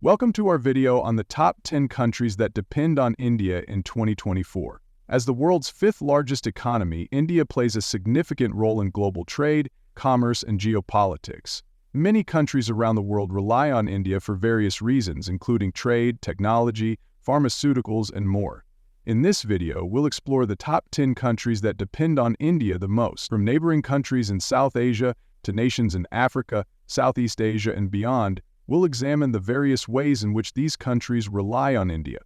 Welcome to our video on the top 10 countries that depend on India in 2024. As the world's fifth largest economy, India plays a significant role in global trade, commerce, and geopolitics. Many countries around the world rely on India for various reasons, including trade, technology, pharmaceuticals, and more. In this video, we'll explore the top 10 countries that depend on India the most, from neighboring countries in South Asia to nations in Africa, Southeast Asia, and beyond. We'll examine the various ways in which these countries rely on India.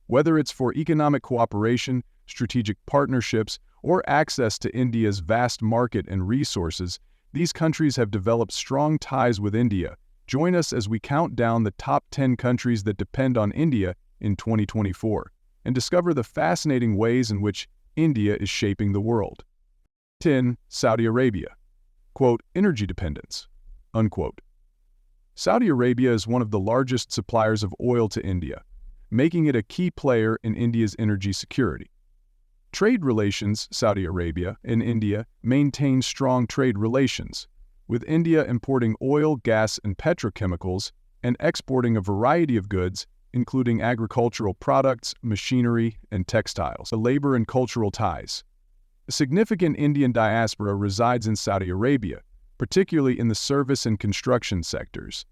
Whether it's for economic cooperation, strategic partnerships, or access to India's vast market and resources, these countries have developed strong ties with India. Join us as we count down the top 10 countries that depend on India in 2024 and discover the fascinating ways in which India is shaping the world. 10. Saudi Arabia. Quote, energy dependence. Unquote. Saudi Arabia is one of the largest suppliers of oil to India, making it a key player in India's energy security. Trade relations. Saudi Arabia and India maintain strong trade relations, with India importing oil, gas, and petrochemicals and exporting a variety of goods, including agricultural products, machinery, and textiles. The labor and cultural ties. A significant Indian diaspora resides in Saudi Arabia, particularly in the service and construction sectors.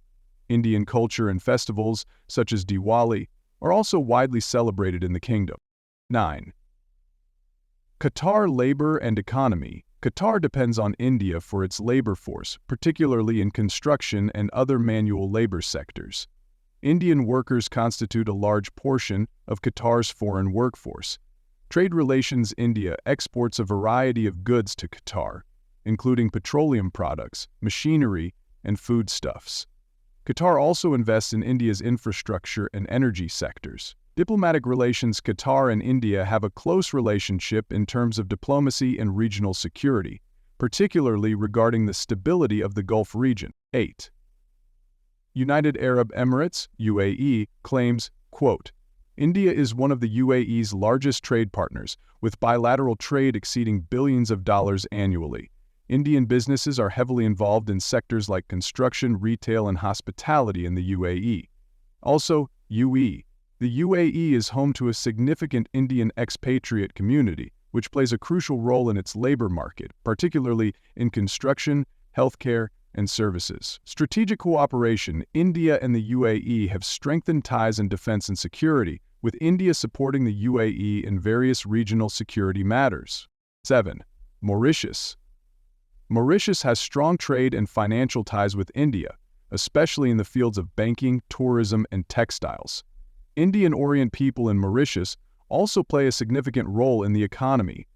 Indian culture and festivals, such as Diwali, are also widely celebrated in the kingdom. 9. Qatar labor and economy. Qatar depends on India for its labor force, particularly in construction and other manual labor sectors. Indian workers constitute a large portion of Qatar's foreign workforce. Trade relations. India exports a variety of goods to Qatar, including petroleum products, machinery, and foodstuffs. Qatar also invests in India's infrastructure and energy sectors. Diplomatic relations. Qatar and India have a close relationship in terms of diplomacy and regional security, particularly regarding the stability of the Gulf region. 8. United Arab Emirates, UAE, claims, quote, India is one of the UAE's largest trade partners, with bilateral trade exceeding billions of dollars annually. Indian businesses are heavily involved in sectors like construction, retail, and hospitality in the UAE. Also, UE. The UAE is home to a significant Indian expatriate community, which plays a crucial role in its labor market, particularly in construction, healthcare, and services. Strategic cooperation. India and the UAE have strengthened ties in defense and security, with India supporting the UAE in various regional security matters. 7. Mauritius. Mauritius has strong trade and financial ties with India, especially in the fields of banking, tourism, and textiles. Indian Orient people in Mauritius also play a significant role in the economy.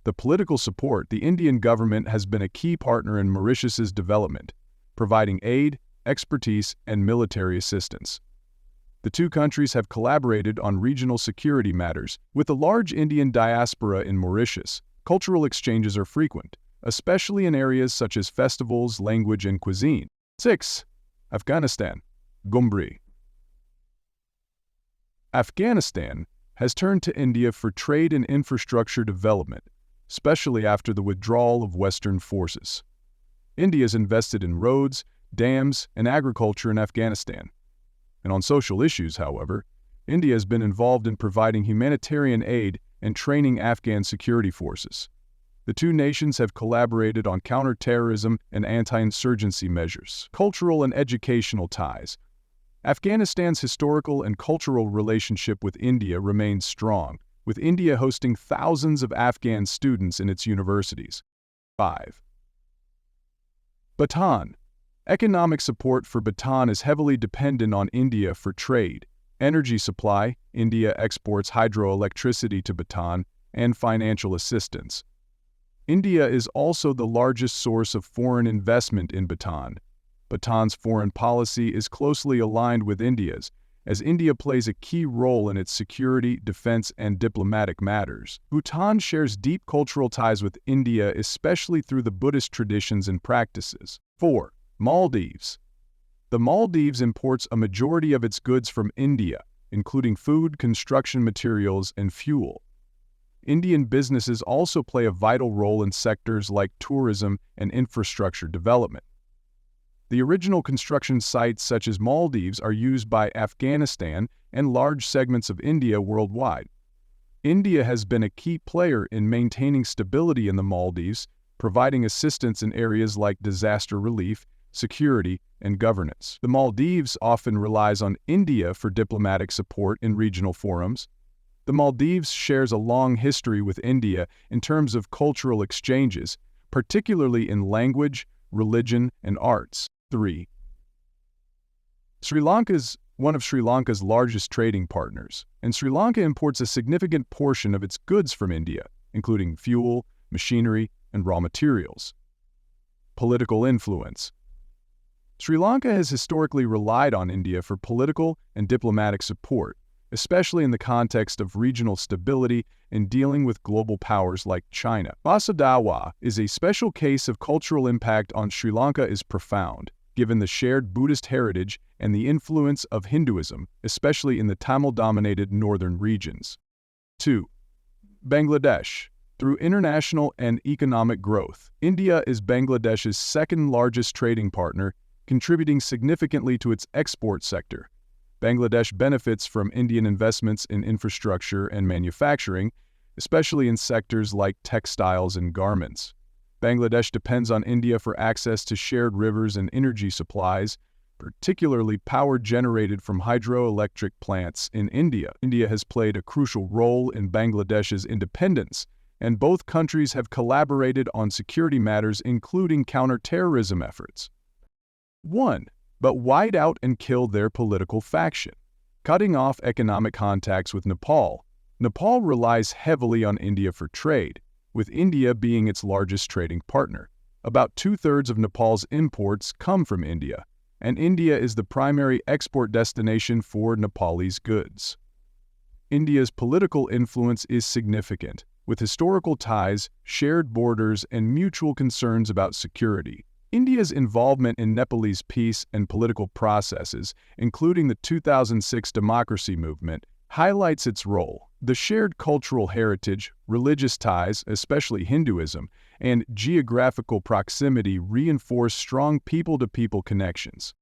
The political support. The Indian government has been a key partner in Mauritius's development, providing aid, expertise, and military assistance. The two countries have collaborated on regional security matters. With a large Indian diaspora in Mauritius, cultural exchanges are frequent, especially in areas such as festivals, language, and cuisine. 6. Afghanistan. Gumbri. Afghanistan has turned to India for trade and infrastructure development, especially after the withdrawal of Western forces. India has invested in roads, dams, and agriculture in Afghanistan. And on social issues, however, India has been involved in providing humanitarian aid and training Afghan security forces. The two nations have collaborated on counterterrorism and anti-insurgency measures. Cultural and educational ties. Afghanistan's historical and cultural relationship with India remains strong, with India hosting thousands of Afghan students in its universities. 5. Bhutan. Economic support for Bhutan is heavily dependent on India for trade, energy supply. India exports hydroelectricity to Bhutan, and financial assistance. India is also the largest source of foreign investment in Bhutan. Bhutan's foreign policy is closely aligned with India's, as India plays a key role in its security, defense, and diplomatic matters. Bhutan shares deep cultural ties with India, especially through the Buddhist traditions and practices. 4. Maldives. The Maldives imports a majority of its goods from India, including food, construction materials, and fuel. Indian businesses also play a vital role in sectors like tourism and infrastructure development. The original construction sites such as Maldives are used by Afghanistan and large segments of India worldwide. India has been a key player in maintaining stability in the Maldives, providing assistance in areas like disaster relief, security, and governance. The Maldives often relies on India for diplomatic support in regional forums. The Maldives shares a long history with India in terms of cultural exchanges, particularly in language, religion, and arts. 3. Sri Lanka is one of Sri Lanka's largest trading partners, and Sri Lanka imports a significant portion of its goods from India, including fuel, machinery, and raw materials. Political influence. Sri Lanka has historically relied on India for political and diplomatic support, especially in the context of regional stability and dealing with global powers like China. Vasudhaiva is a special case of cultural impact on Sri Lanka is profound, given the shared Buddhist heritage and the influence of Hinduism, especially in the Tamil-dominated northern regions. 2. Bangladesh. Through international and economic growth, India is Bangladesh's second-largest trading partner, contributing significantly to its export sector. Bangladesh benefits from Indian investments in infrastructure and manufacturing, especially in sectors like textiles and garments. Bangladesh depends on India for access to shared rivers and energy supplies, particularly power generated from hydroelectric plants in India. India has played a crucial role in Bangladesh's independence, and both countries have collaborated on security matters including counter-terrorism efforts. 1. But wide out and kill their political faction. Cutting off economic contacts with Nepal. Nepal relies heavily on India for trade, with India being its largest trading partner. About 2/3 of Nepal's imports come from India, and India is the primary export destination for Nepalese goods. India's political influence is significant, with historical ties, shared borders, and mutual concerns about security. India's involvement in Nepalese peace and political processes, including the 2006 democracy movement, highlights its role. The shared cultural heritage, religious ties, especially Hinduism, and geographical proximity reinforce strong people-to-people connections.